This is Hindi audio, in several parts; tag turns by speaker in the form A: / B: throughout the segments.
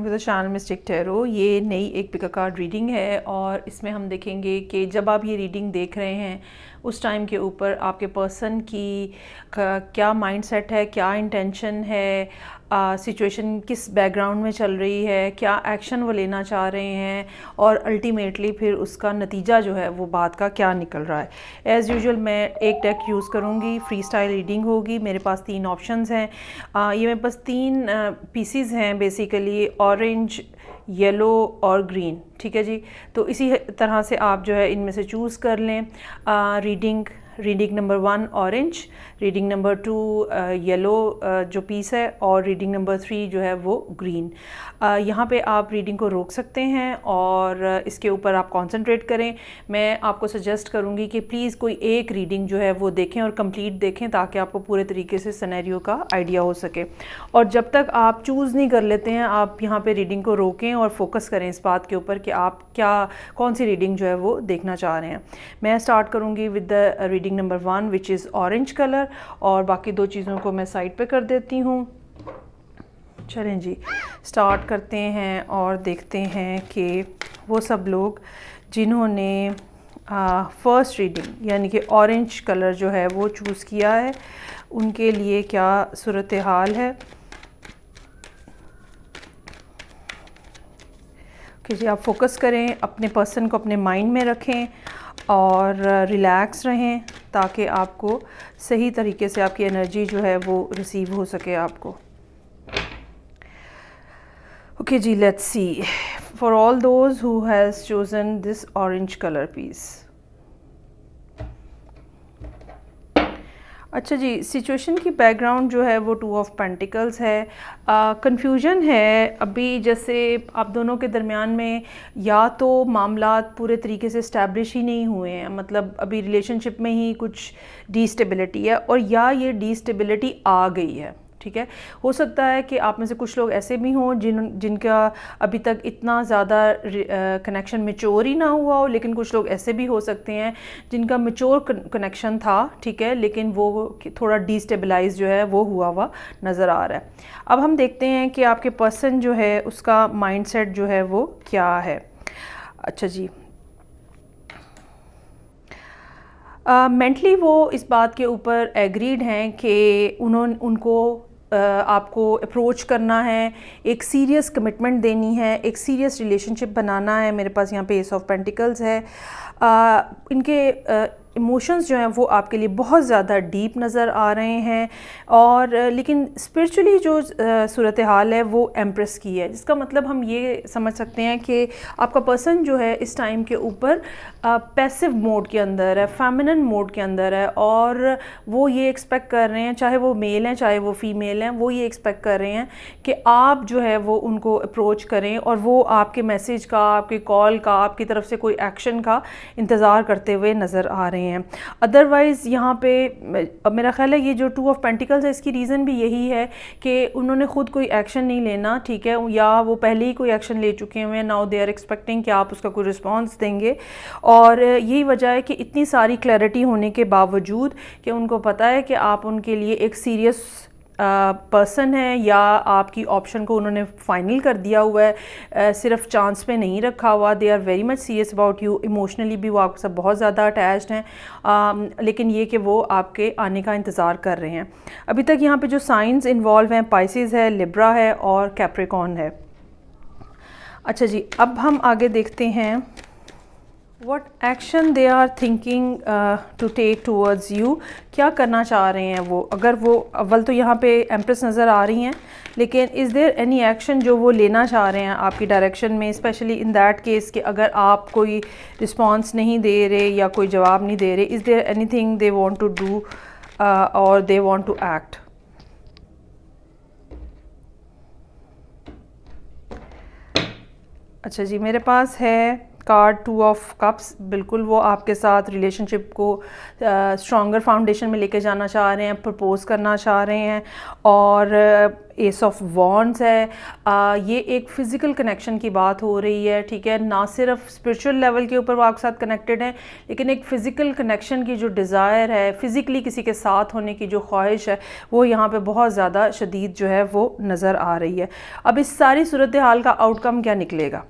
A: To the channel mystic tarot. ये नई एक पिक कार्ड रीडिंग है और इसमें हम देखेंगे कि जब आप ये रीडिंग देख रहे हैं उस टाइम के ऊपर आपके पर्सन की क्या माइंडसेट है, क्या इंटेंशन है, सिचुएशन किस बैकग्राउंड में चल रही है, क्या एक्शन वो लेना चाह रहे हैं और अल्टीमेटली फिर उसका नतीजा जो है वो बात का क्या निकल रहा है। एज़ यूजुअल मैं एक डेक यूज़ करूँगी, फ्री स्टाइल रीडिंग होगी। मेरे पास 3 ऑप्शंस हैं। ये मेरे पास 3 पीसीज हैं बेसिकली, ऑरेंज, येलो और ग्रीन। ठीक है जी, तो इसी तरह से आप जो है इनमें से चूज़ कर लें। Reading number 1 orange, reading number 2 yellow जो पीस है, और रीडिंग नंबर 3 जो है वो ग्रीन। यहाँ पे आप रीडिंग को रोक सकते हैं और इसके ऊपर आप कंसंट्रेट करें। मैं आपको सजेस्ट करूँगी कि प्लीज़ कोई एक रीडिंग जो है वो देखें और कंप्लीट देखें ताकि आपको पूरे तरीके से सिनेरियो का आइडिया हो सके। और जब तक आप चूज़ नहीं कर लेते हैं, आप यहाँ पे रीडिंग को रोकें और फोकस करें इस बात के ऊपर कि आप कौन सी रीडिंग जो है वो देखना चाह रहे हैं। मैं स्टार्ट करूँगी with the reading number 1 which is orange colour, और बाकी 2 चीज़ों को मैं साइड पे कर देती हूँ। चलें जी, स्टार्ट करते हैं और देखते हैं कि वो सब लोग जिन्होंने फर्स्ट रीडिंग यानी कि ऑरेंज कलर जो है वो चूज़ किया है उनके लिए क्या सूरत हाल है। कि जी आप फोकस करें, अपने पर्सन को अपने माइंड में रखें और रिलैक्स रहें ताकि आपको सही तरीके से आपकी एनर्जी जो है वो रिसीव हो सके आपको। ओके जी, let's see for all those who has chosen this orange colour piece. अच्छा जी, सिचुएशन की बैकग्राउंड जो है वो 2 ऑफ पेंटिकल्स है। कंफ्यूजन है अभी, जैसे आप दोनों के दरमियान में या तो मामलात पूरे तरीके से इस्टेब्लिश ही नहीं हुए हैं, मतलब अभी रिलेशनशिप में ही कुछ डिस्टेबिलिटी है, और या ये डिस्टेबिलिटी आ गई है। ठीक है, हो सकता है कि आप में से कुछ लोग ऐसे भी हों जिनका अभी तक इतना ज़्यादा कनेक्शन मैच्योर ही ना हुआ हो, लेकिन कुछ लोग ऐसे भी हो सकते हैं जिनका मैच्योर कनेक्शन था, ठीक है, लेकिन वो थोड़ा डिस्टेबलाइज जो है वो हुआ नज़र आ रहा है। अब हम देखते हैं कि आपके पर्सन जो है उसका माइंडसेट जो है वो क्या है। अच्छा जी, मेंटली वो इस बात के ऊपर एग्रीड हैं कि उनको आपको अप्रोच करना है, एक सीरियस कमिटमेंट देनी है, एक सीरियस रिलेशनशिप बनाना है। मेरे पास यहाँ पे एस ऑफ पेंटिकल्स है। इनके इमोशंस जो हैं वो आपके लिए बहुत ज़्यादा डीप नज़र आ रहे हैं, और लेकिन स्पिरिचुअली जो सूरत हाल है वो एम्प्रेस की है, जिसका मतलब हम ये समझ सकते हैं कि आपका पर्सन जो है इस टाइम के ऊपर पैसिव मोड के अंदर है, फेमिनिन मोड के अंदर है, और वो ये एक्सपेक्ट कर रहे हैं, चाहे वो मेल हैं चाहे वो फीमेल हैं, वो ये एक्सपेक्ट कर रहे हैं कि आप जो है वो उनको अप्रोच करें और वो आपके मैसेज का, आपके कॉल का, आपकी तरफ से कोई एक्शन का इंतज़ार करते हुए नज़र आ रहे हैं। अदरवाइज़ यहाँ पे मेरा ख्याल है ये जो 2 ऑफ पेंटिकल्स है इसकी रीज़न भी यही है कि उन्होंने ख़ुद कोई एक्शन नहीं लेना, ठीक है, या वो पहले ही कोई एक्शन ले चुके हैं, नाउ दे आर एक्सपेक्टिंग कि आप उसका कोई रिस्पॉन्स देंगे। और यही वजह है कि इतनी सारी क्लैरिटी होने के बावजूद कि उनको पता है कि आप उनके लिए एक सीरियस पर्सन है, या आपकी ऑप्शन को उन्होंने फाइनल कर दिया हुआ है, सिर्फ चांस पे नहीं रखा हुआ। They are very much serious about you, emotionally भी वो आपके साथ बहुत ज़्यादा अटैच्ड हैं, लेकिन ये कि वो आपके आने का इंतज़ार कर रहे हैं। अभी तक यहाँ पे जो साइंस इन्वॉल्व हैं, पाइसेस है, लिब्रा है और कैप्रिकॉर्न है। अच्छा जी, अब हम आगे देखते हैं What action they are thinking to take towards you। क्या करना चाह रहे हैं वो। अगर वो अव्वल तो यहाँ पे एम्प्रेस नज़र आ रही हैं, लेकिन इज़ देयर एनी एक्शन जो वो लेना चाह रहे हैं आपकी डायरेक्शन में, स्पेशली इन दैट केस कि अगर आप कोई रिस्पॉन्स नहीं दे रहे या कोई जवाब नहीं दे रहे, is there anything they want to do और दे वांट टू एक्ट। अच्छा जी, मेरे पास है कार्ड 2 ऑफ कप्स, बिल्कुल वो आपके साथ रिलेशनशिप को स्ट्रॉन्गर फाउंडेशन में लेके जाना चाह रहे हैं, प्रपोज करना चाह रहे हैं। और एस ऑफ वॉन्ड्स है, ये एक फ़िज़िकल कनेक्शन की बात हो रही है, ठीक है। ना सिर्फ स्पिरिचुअल लेवल के ऊपर वो आपके साथ कनेक्टेड है, लेकिन एक फ़िज़िकल कनेक्शन की जो डिज़ायर है, फ़िज़िकली किसी के साथ होने की जो ख्वाहिश है, वो यहाँ पे बहुत ज़्यादा शदीद जो है वो नज़र आ रही है। अब इस सारी सूरत हाल का आउटकम क्या निकलेगा,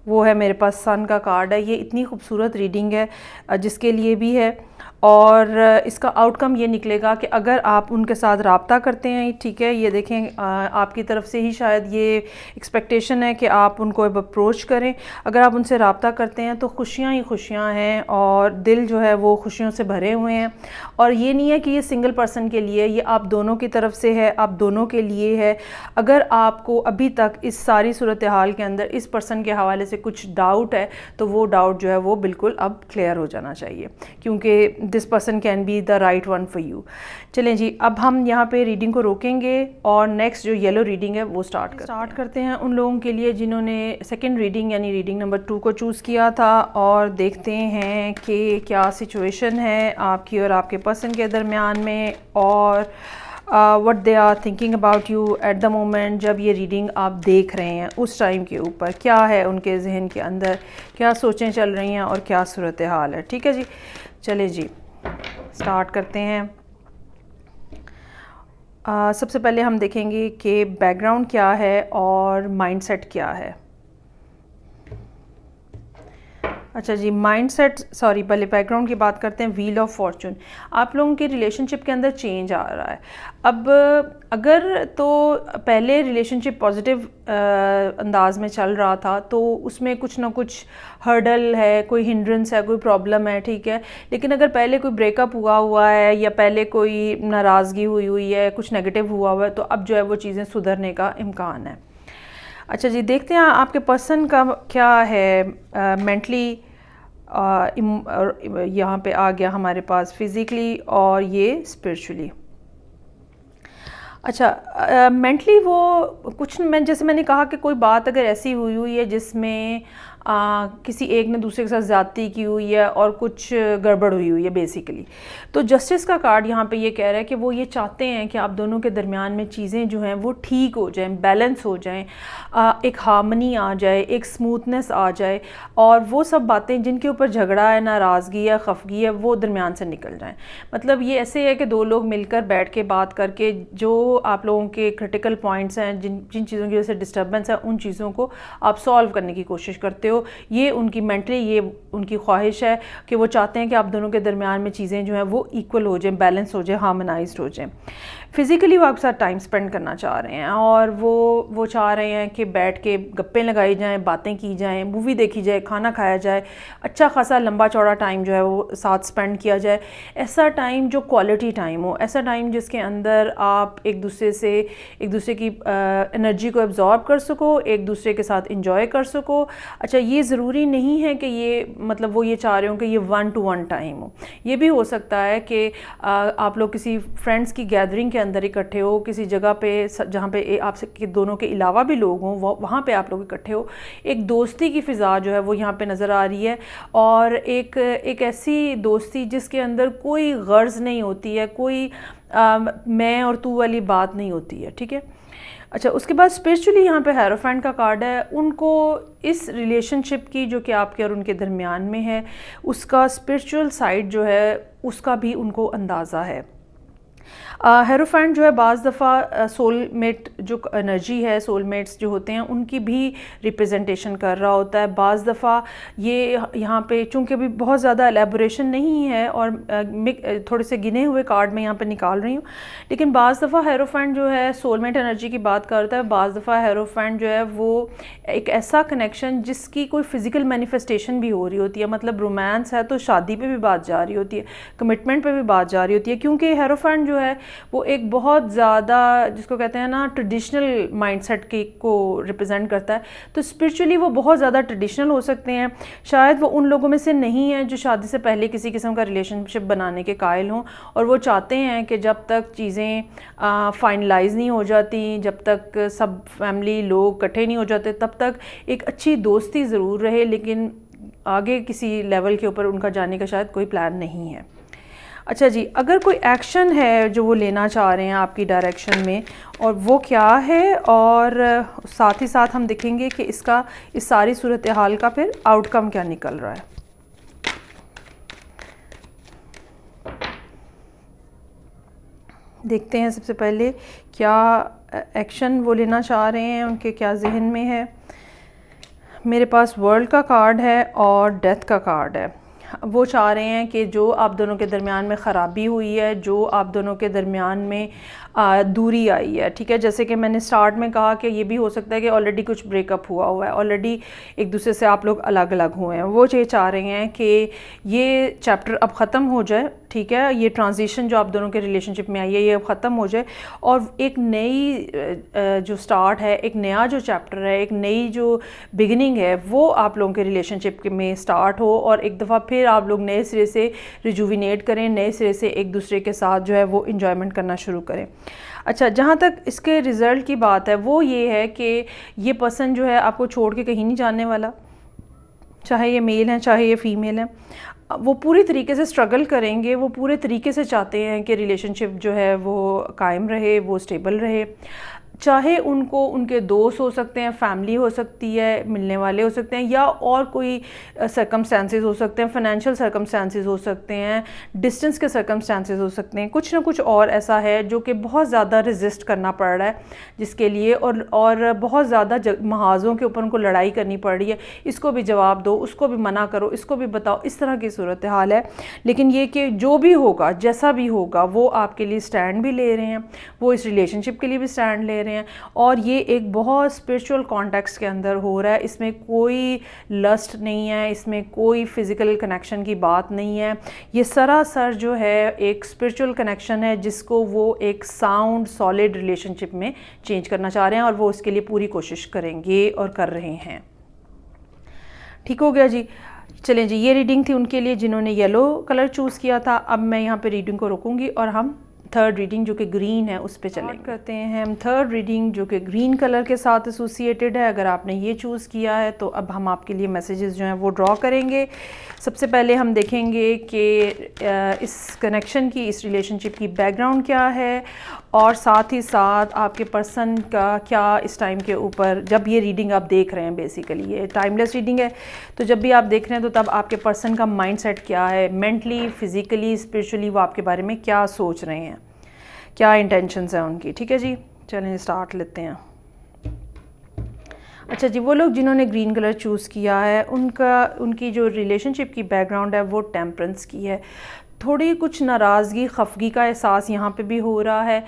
A: वो है मेरे पास सन का कार्ड है। ये इतनी खूबसूरत रीडिंग है जिसके लिए भी है, और इसका आउटकम ये निकलेगा कि अगर आप उनके साथ रब्ता करते हैं, ठीक है, ये देखें आपकी तरफ से ही शायद ये एक्सपेक्टेशन है कि आप उनको अब अप्रोच करें। अगर आप उनसे रब्ता करते हैं तो खुशियाँ ही खुशियाँ हैं, और दिल जो है वो खुशियों से भरे हुए हैं। और ये नहीं है कि ये सिंगल पर्सन के लिए, ये आप दोनों की तरफ से है, आप दोनों के लिए है। अगर आपको अभी तक इस सारी सूरत हाल के अंदर इस पर्सन के हवाले से कुछ डाउट है, तो वो डाउट जो है वो बिल्कुल अब क्लियर हो जाना चाहिए, क्योंकि this person can be the right one for you. चलें जी, अब हम यहाँ पे रीडिंग को रोकेंगे और नेक्स्ट जो येलो रीडिंग है वो स्टार्ट करते हैं उन लोगों के लिए जिन्होंने सेकंड रीडिंग यानी रीडिंग नंबर 2 को चूज़ किया था, और देखते हैं कि क्या सिचुएशन है आपकी और आपके पर्सन के दरमियान में, और what they are thinking about you at the moment. जब ये रीडिंग आप देख रहे हैं उस टाइम के ऊपर क्या है उनके जहन के अंदर, क्या सोचें चल रही हैं और क्या सूरत हाल है। ठीक है जी, चले जी स्टार्ट करते हैं। सबसे पहले हम देखेंगे कि बैकग्राउंड क्या है और माइंडसेट क्या है। अच्छा जी, माइंडसेट, सॉरी, पहले बैकग्राउंड की बात करते हैं। व्हील ऑफ फॉर्चून, आप लोगों के रिलेशनशिप के अंदर चेंज आ रहा है। अब अगर तो पहले रिलेशनशिप पॉजिटिव अंदाज में चल रहा था, तो उसमें कुछ ना कुछ हर्डल है, कोई हिंड्रेंस है, कोई प्रॉब्लम है, ठीक है। लेकिन अगर पहले कोई ब्रेकअप हुआ है या पहले कोई नाराज़गी हुई है, कुछ नेगेटिव हुआ है, तो अब जो है वो चीज़ें सुधरने का इम्कान है। अच्छा जी, देखते हैं आपके पर्सन का क्या है मेंटली। यहाँ पे आ गया हमारे पास फिज़िकली और ये स्पिरिचुअली। अच्छा, मेंटली वो कुछ, जैसे मैंने कहा कि कोई बात अगर ऐसी हुई है जिसमें किसी एक ने दूसरे के साथ ज़्यादती की हुई है और कुछ गड़बड़ हुई है बेसिकली, तो जस्टिस का कार्ड यहाँ पे ये कह रहा है कि वो ये चाहते हैं कि आप दोनों के दरमियान में चीज़ें जो हैं वो ठीक हो जाएं, बैलेंस हो जाएं, एक हार्मनी आ जाए, एक स्मूथनेस आ जाए, और वो सब बातें जिनके ऊपर झगड़ा है, नाराज़गी है, खफगी है, वो दरमियान से निकल जाएं। मतलब ये ऐसे है कि दो लोग मिलकर बैठ के बात करके जो आप लोगों के क्रिटिकल पॉइंट्स हैं, जिन चीज़ों की वजह से डिस्टर्बेंस है, उन चीज़ों को आप सॉल्व करने की कोशिश करते हो। ये उनकी मेंटली ये उनकी ख्वाहिश है कि वो चाहते हैं कि आप दोनों के दरमियान में चीज़ें जो हैं वो इक्वल हो जाएं, बैलेंस हो जाए, हार्मोनाइज्ड हो जाएं। फिज़िकली वो आपके साथ टाइम स्पेंड करना चाह रहे हैं, और वो चाह रहे हैं कि बैठ के गप्पे लगाई जाएं, बातें की जाएं, मूवी देखी जाए, खाना खाया जाए, अच्छा खासा लंबा चौड़ा टाइम जो है वो साथ स्पेंड किया जाए। ऐसा टाइम जो क्वालिटी टाइम हो, ऐसा टाइम जिसके अंदर आप एक दूसरे की एनर्जी को एब्जॉर्ब कर सको, एक दूसरे के साथ इंजॉय कर सको। अच्छा, ये ज़रूरी नहीं है कि ये मतलब वो ये चाह रहे हो कि ये 1 to 1 टाइम हो। ये भी हो सकता है कि आप लोग किसी फ्रेंड्स की गैदरिंग के अंदर इकट्ठे हो, किसी जगह पे जहाँ पे आपके दोनों के अलावा भी लोग हों, वहाँ पे आप लोग इकट्ठे हो। एक दोस्ती की फ़िज़ा जो है वो यहाँ पे नज़र आ रही है, और एक ऐसी दोस्ती जिसके अंदर कोई गर्ज़ नहीं होती है, कोई मैं और तू वाली बात नहीं होती है, ठीक है। अच्छा, उसके बाद स्पिरिचुअली यहाँ पे हेरोफेंट का कार्ड है। उनको इस रिलेशनशिप की जो कि आपके और उनके दरमियान में है, उसका स्पिरिचुअल साइड जो है उसका भी उनको अंदाज़ा है। हेरोफेंट जो है बाज़ दफ़ा सोलमेट जो एनर्जी है, सोलमेट्स जो होते हैं उनकी भी रिप्रेजेंटेशन कर रहा होता है। बाज़ दफ़ा ये यहाँ पे चूँकि अभी बहुत ज़्यादा एलेबोरेशन नहीं है और थोड़े से गिने हुए कार्ड मैं यहाँ पे निकाल रही हूँ, लेकिन बाज़ दफ़ा हेरोफेंट जो है सोलमेट एनर्जी की बात करता है। बाज़ दफ़ा हेरोफेंट जो है वो एक ऐसा कनेक्शन जिसकी कोई फ़िज़िकल मैनिफेस्टेशन भी हो रही होती है, मतलब रोमांस है तो शादी पे भी बात जा रही होती है, कमिटमेंट पे भी बात जा रही होती है, क्योंकि हेरोफेंट जो है वो एक बहुत ज़्यादा जिसको कहते हैं ना ट्रेडिशनल माइंडसेट को रिप्रेजेंट करता है। तो स्पिरिचुअली वो बहुत ज़्यादा ट्रेडिशनल हो सकते हैं। शायद वो उन लोगों में से नहीं है जो शादी से पहले किसी किस्म का रिलेशनशिप बनाने के कायल हों, और वो चाहते हैं कि जब तक चीज़ें फाइनलाइज नहीं हो जाती, जब तक सब फैमिली लोग इकट्ठे नहीं हो जाते, तब तक एक अच्छी दोस्ती ज़रूर रहे, लेकिन आगे किसी लेवल के ऊपर उनका जाने का शायद कोई प्लान नहीं है। अच्छा जी, अगर कोई एक्शन है जो वो लेना चाह रहे हैं आपकी डायरेक्शन में, और वो क्या है, और साथ ही साथ हम देखेंगे कि इसका इस सारी सूरत हाल का फिर आउटकम क्या निकल रहा है। देखते हैं सबसे पहले क्या एक्शन वो लेना चाह रहे हैं, उनके क्या जहन में है। मेरे पास वर्ल्ड का कार्ड है और डेथ का कार्ड है। वो चाह रहे हैं कि जो आप दोनों के दरमियान में ख़राबी हुई है, जो आप दोनों के दरमियान में दूरी आई है, ठीक है, जैसे कि मैंने स्टार्ट में कहा कि ये भी हो सकता है कि ऑलरेडी कुछ ब्रेकअप हुआ है, ऑलरेडी एक दूसरे से आप लोग अलग अलग हुए हैं। वो ये चाह रहे हैं कि ये चैप्टर अब ख़त्म हो जाए, ठीक है, ये ट्रांजिशन जो आप दोनों के रिलेशनशिप में आई है ये अब ख़त्म हो जाए, और एक नई जो स्टार्ट है, एक नया जो चैप्टर है, एक नई जो बिगिनिंग है, वो आप लोगों के रिलेशनशिप में स्टार्ट हो, और एक दफ़ा फिर आप लोग नए सिरे से रिजुविनेट करें, नए सिरे से एक दूसरे के साथ जो है वो इंजॉयमेंट करना शुरू करें। अच्छा, जहाँ तक इसके रिज़ल्ट की बात है वो ये है कि ये पर्सन जो है आपको छोड़ के कहीं नहीं जाने वाला, चाहे ये मेल हैं चाहे ये फ़ीमेल हैं। वो पूरी तरीके से स्ट्रगल करेंगे, वो पूरे तरीके से चाहते हैं कि रिलेशनशिप जो है वो कायम रहे, वो स्टेबल रहे। चाहे उनको उनके दोस्त हो सकते हैं, फैमिली हो सकती है, मिलने वाले हो सकते हैं, या और कोई सर्कमस्टांसेस हो सकते हैं, फाइनेंशियल सर्कमस्टांसेस हो सकते हैं, डिस्टेंस के सर्कमस्टांसेस हो सकते हैं, कुछ ना कुछ और ऐसा है जो कि बहुत ज़्यादा रेजिस्ट करना पड़ रहा है जिसके लिए, और बहुत ज़्यादा महाज़ों के ऊपर उनको लड़ाई करनी पड़ रही है। इसको भी जवाब दो, उसको भी मना करो, इसको भी बताओ, इस तरह की सूरत हाल है। लेकिन ये कि जो भी होगा, जैसा भी होगा, वो आपके लिए स्टैंड भी ले रहे हैं, वो इस रिलेशनशिप के लिए भी स्टैंड ले रहे हैं, और ये एक बहुत स्पिरिचुअल कॉन्टेक्स्ट के अंदर हो रहा है। इसमें कोई लस्ट नहीं है, इसमें कोई फिज़िकल कनेक्शन की बात नहीं है, ये सरासर जो है एक स्पिरिचुअल कनेक्शन है जिसको वो एक साउंड सॉलिड रिलेशनशिप में चेंज करना चाह रहे हैं, और वो उसके लिए पूरी कोशिश करेंगे और कर रहे हैं। ठीक हो गया जी। चलें जी, ये रीडिंग थी उनके लिए जिन्होंने येलो कलर चूज़ किया था। अब मैं यहाँ पे रीडिंग को रोकूंगी और हम थर्ड रीडिंग जो कि ग्रीन है उस पे चलेंगे। करते हैं हम थर्ड रीडिंग जो कि ग्रीन कलर के साथ एसोसिएटेड है। अगर आपने ये चूज़ किया है तो अब हम आपके लिए मैसेजेस जो हैं वो ड्रॉ करेंगे। सबसे पहले हम देखेंगे कि इस कनेक्शन की, इस रिलेशनशिप की बैकग्राउंड क्या है, और साथ ही साथ आपके पर्सन का क्या इस टाइम के ऊपर, जब ये रीडिंग आप देख रहे हैं, बेसिकली ये टाइमलेस रीडिंग है, तो जब भी आप देख रहे हैं तो तब आपके पर्सन का माइंडसेट क्या है, मेंटली, फिज़िकली, स्पिरिचुअली वो आपके बारे में क्या सोच रहे हैं, क्या इंटेंशंस हैं उनकी। ठीक है जी, चलें स्टार्ट लेते हैं। अच्छा जी, वो लोग जिन्होंने ग्रीन कलर चूज़ किया है उनकी जो रिलेशनशिप की बैकग्राउंड है वो टेम्परेंस की है। थोड़ी कुछ नाराज़गी, खफगी का एहसास यहाँ पे भी हो रहा है,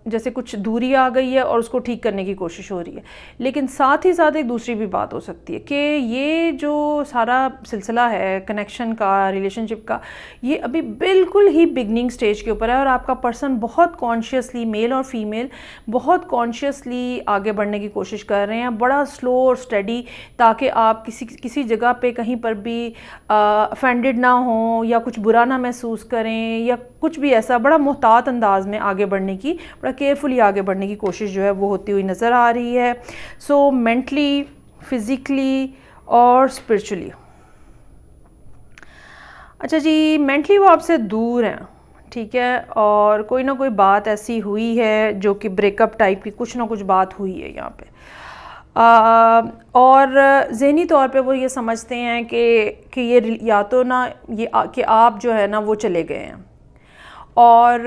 A: जैसे कुछ दूरी आ गई है और उसको ठीक करने की कोशिश हो रही है। लेकिन साथ ही साथ एक दूसरी भी बात हो सकती है कि ये जो सारा सिलसिला है कनेक्शन का, रिलेशनशिप का, ये अभी बिल्कुल ही बिगनिंग स्टेज के ऊपर है, और आपका पर्सन बहुत कॉन्शियसली, मेल और फीमेल, बहुत कॉन्शियसली आगे बढ़ने की कोशिश कर रहे हैं, बड़ा स्लो और स्टडी, ताकि आप किसी जगह पे कहीं पर भी ऑफेंडेड ना हो या कुछ बुरा ना महसूस करें, या कुछ भी ऐसा, बड़ा मुहतात अंदाज में आगे बढ़ने की, बड़ा केयरफुली आगे बढ़ने की कोशिश जो है वो होती हुई नज़र आ रही है। सो मेंटली, फिज़िकली और स्पिरिचुअली। अच्छा जी, मेंटली वो आपसे दूर हैं, ठीक है, और कोई ना कोई बात ऐसी हुई है जो कि ब्रेकअप टाइप की कुछ ना कुछ बात हुई है यहाँ पे, और ज़हनी तौर पे वो ये समझते हैं कि ये या तो ना ये कि आप जो है ना वो चले गए हैं और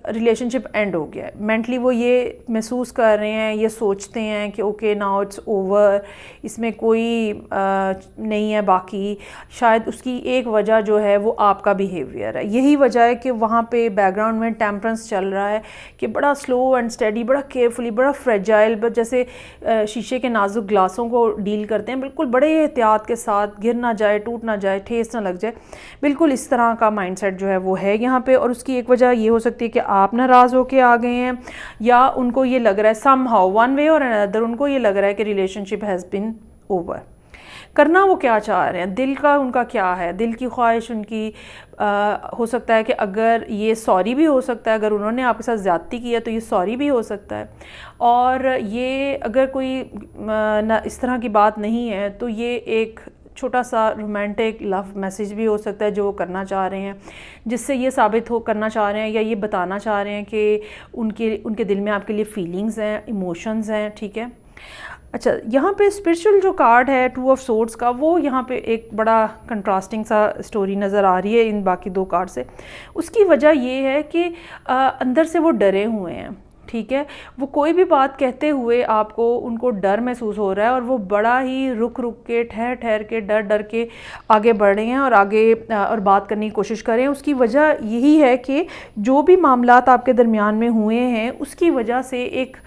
A: रिलेशनशिप एंड हो गया है। मेंटली वो ये महसूस कर रहे हैं, ये सोचते हैं कि ओके नाउ इट्स ओवर, इसमें कोई नहीं है बाकी। शायद उसकी एक वजह जो है वो आपका बिहेवियर है। यही वजह है कि वहाँ पे बैकग्राउंड में टेम्परेंस चल रहा है कि बड़ा स्लो एंड स्टेडी, बड़ा केयरफुली, बड़ा फ्रेजाइल, जैसे शीशे के नाजुक ग्लासों को डील करते हैं, बिल्कुल बड़े एहतियात के साथ, गिर ना जाए, टूट ना जाए, ठेस ना लग जाए, बिल्कुल इस तरह का माइंडसेट जो है वो है यहाँ पे। और उसकी एक वजह ये हो सकती है कि आप नाराज़ होके आ गए हैं, या उनको ये लग रहा है समहाउ वन वे और अनदर, उनको ये लग रहा है कि रिलेशनशिप हैज़ बिन ओवर। करना वो क्या चाह रहे हैं, दिल का उनका क्या है, दिल की ख्वाहिश उनकी हो सकता है कि अगर ये सॉरी भी हो सकता है, अगर उन्होंने आपके साथ ज़्यादती की है तो ये सॉरी भी हो सकता है, और ये अगर कोई ना इस तरह की बात नहीं है तो ये एक छोटा सा रोमांटिक लव मैसेज भी हो सकता है जो वो करना चाह रहे हैं, जिससे ये साबित हो करना चाह रहे हैं या ये बताना चाह रहे हैं कि उनके दिल में आपके लिए फीलिंग्स हैं, इमोशंस हैं, ठीक है। अच्छा, यहाँ पे स्पिरिचुअल जो कार्ड है 2 ऑफ सोर्ड्स का, वो यहाँ पे एक बड़ा कंट्रास्टिंग सा स्टोरी नज़र आ रही है इन बाकी 2 कार्ड से। उसकी वजह ये है कि अंदर से वो डरे हुए हैं, ठीक है। वो कोई भी बात कहते हुए आपको उनको डर महसूस हो रहा है और वो बड़ा ही रुक रुक के, ठहर ठहर के, डर डर के आगे बढ़ रहे हैं और आगे और बात करने की कोशिश कर रहे हैं। उसकी वजह यही है कि जो भी मामलात आपके दरमियान में हुए हैं उसकी वजह से एक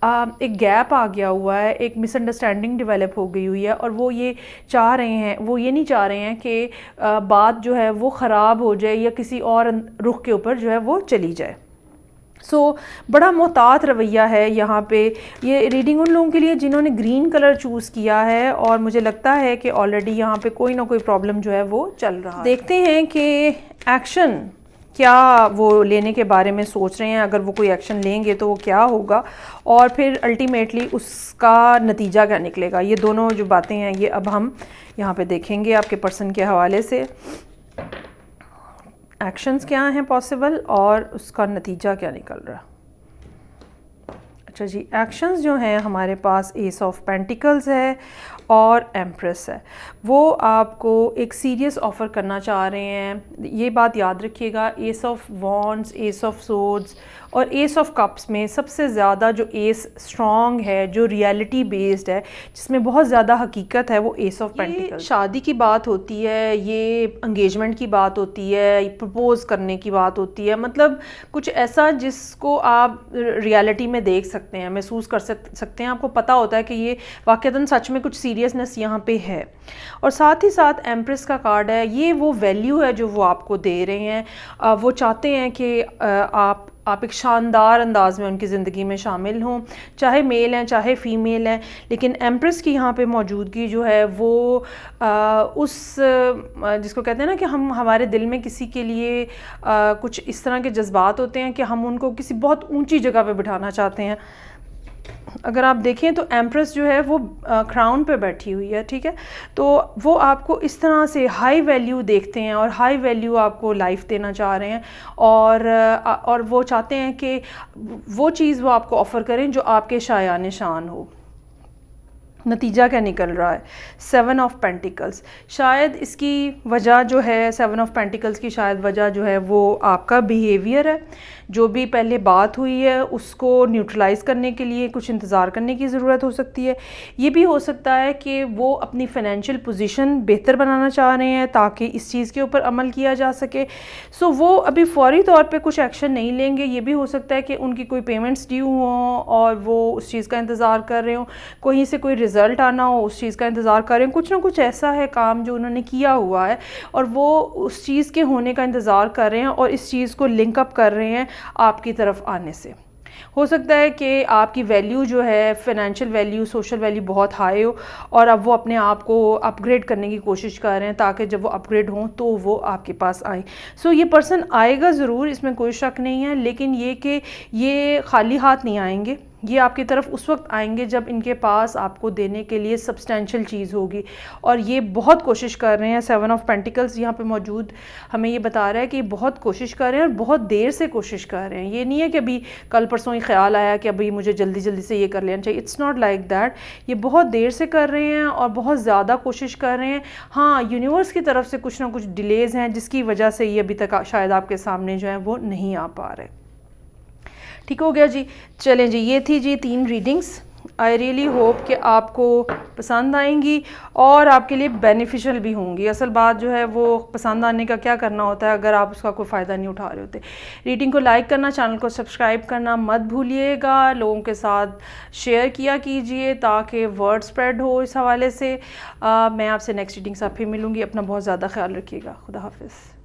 A: गैप आ गया हुआ है, एक मिसअंडरस्टैंडिंग डेवलप हो गई हुई है, और वो ये चाह रहे हैं, वो ये नहीं चाह रहे हैं कि बात जो है वो ख़राब हो जाए या किसी और रुख के ऊपर जो है वो चली जाए। बड़ा मोहतात रवैया है यहाँ पे। ये रीडिंग उन लोगों के लिए जिन्होंने ग्रीन कलर चूज़ किया है, और मुझे लगता है कि ऑलरेडी यहाँ पे कोई ना कोई प्रॉब्लम जो है वो चल रहा है। देखते हैं कि एक्शन क्या वो लेने के बारे में सोच रहे हैं, अगर वो कोई एक्शन लेंगे तो वो क्या होगा, और फिर अल्टीमेटली उसका नतीजा क्या निकलेगा। ये दोनों जो बातें हैं ये अब हम यहाँ पे देखेंगे आपके पर्सन के हवाले से। एक्शंस क्या हैं पॉसिबल और उसका नतीजा क्या निकल रहा है। अच्छा जी, एक्शंस जो हैं हमारे पास एस ऑफ पेंटिकल्स है और एम्प्रेस है। वो आपको एक सीरियस ऑफ़र करना चाह रहे हैं, ये बात याद रखिएगा। S of wands, S of swords और एस ऑफ कप्स में सबसे ज़्यादा जो एस स्ट्रॉन्ग है, जो रियलिटी बेस्ड है, जिसमें बहुत ज़्यादा हकीकत है, वो एस ऑफ पेंटिकल्स। शादी की बात होती है, ये एंगेजमेंट की बात होती है, प्रपोज करने की बात होती है, मतलब कुछ ऐसा जिसको आप रियलिटी में देख सकते हैं, महसूस कर सकते हैं। आपको पता होता है कि ये वाक़तन सच में कुछ सीरियसनेस यहाँ पे है। और साथ ही साथ एम्प्रेस का कार्ड है, ये वो वैल्यू है जो वो आपको दे रहे हैं। वो चाहते हैं कि आप एक शानदार अंदाज में उनकी ज़िंदगी में शामिल हों, चाहे मेल हैं चाहे फ़ीमेल हैं। लेकिन एम्प्रेस की यहाँ पे मौजूदगी जो है वो जिसको कहते हैं ना कि हमारे दिल में किसी के लिए कुछ इस तरह के जज्बात होते हैं कि हम उनको किसी बहुत ऊंची जगह पे बिठाना चाहते हैं। अगर आप देखें तो एम्प्रेस जो है वो क्राउन पे बैठी हुई है, ठीक है। तो वो आपको इस तरह से हाई वैल्यू देखते हैं और हाई वैल्यू आपको लाइफ देना चाह रहे हैं, और वो चाहते हैं कि वो चीज़ वो आपको ऑफ़र करें जो आपके शायान शान हो। नतीजा क्या निकल रहा है, 7 ऑफ पेंटिकल्स। शायद इसकी वजह जो है, 7 ऑफ पेंटिकल्स की शायद वजह जो है वो आपका बिहेवियर है। जो भी पहले बात हुई है उसको न्यूट्रलाइज़ करने के लिए कुछ इंतज़ार करने की ज़रूरत हो सकती है। ये भी हो सकता है कि वो अपनी फ़ाइनेंशियल पोजीशन बेहतर बनाना चाह रहे हैं ताकि इस चीज़ के ऊपर अमल किया जा सके। वो अभी फ़ौरी तौर पे कुछ एक्शन नहीं लेंगे। ये भी हो सकता है कि उनकी कोई पेमेंट्स ड्यू हों और वो उस चीज़ का इंतज़ार कर रहे हों, कहीं से कोई रिज़ल्ट आना हो उस चीज़ का इंतज़ार कर रहे हैं। कुछ ना कुछ ऐसा है काम जो उन्होंने किया हुआ है और वो उस चीज़ के होने का इंतज़ार कर रहे हैं और इस चीज़ को लिंक अप कर रहे हैं आपकी तरफ आने से। हो सकता है कि आपकी वैल्यू जो है, फाइनेंशियल वैल्यू, सोशल वैल्यू बहुत हाई हो और अब वो अपने आप को अपग्रेड करने की कोशिश कर रहे हैं ताकि जब वो अपग्रेड हों तो वो आपके पास आए। ये पर्सन आएगा ज़रूर, इसमें कोई शक नहीं है, लेकिन ये कि ये खाली हाथ नहीं आएंगे। ये आपकी तरफ उस वक्त आएंगे जब इनके पास आपको देने के लिए सब्सटेंशियल चीज़ होगी, और ये बहुत कोशिश कर रहे हैं। 7 ऑफ पेंटिकल्स यहाँ पे मौजूद हमें ये बता रहा है कि बहुत कोशिश कर रहे हैं और बहुत देर से कोशिश कर रहे हैं। ये नहीं है कि अभी कल परसों ही ख्याल आया कि अभी मुझे जल्दी जल्दी से ये कर लेना चाहिए। It's not like that. ये बहुत देर से कर रहे हैं और बहुत ज़्यादा कोशिश कर रहे हैं। हाँ, यूनिवर्स की तरफ से कुछ ना कुछ डिलेज़ हैं जिसकी वजह से ये अभी तक शायद आपके सामने जो है वो नहीं आ पा रहे। ठीक हो गया जी। चलें जी, ये थी जी 3 रीडिंग्स। आई रियली होप कि आपको पसंद आएंगी और आपके लिए बेनिफिशियल भी होंगी। असल बात जो है वो पसंद आने का क्या करना होता है अगर आप उसका कोई फ़ायदा नहीं उठा रहे होते। रीडिंग को लाइक करना, चैनल को सब्सक्राइब करना मत भूलिएगा। लोगों के साथ शेयर किया कीजिए ताकि वर्ड स्प्रेड हो इस हवाले से। मैं आपसे नेक्स्ट रीडिंग से फिर मिलूँगी। अपना बहुत ज़्यादा ख्याल रखिएगा। खुदा हाफिज़।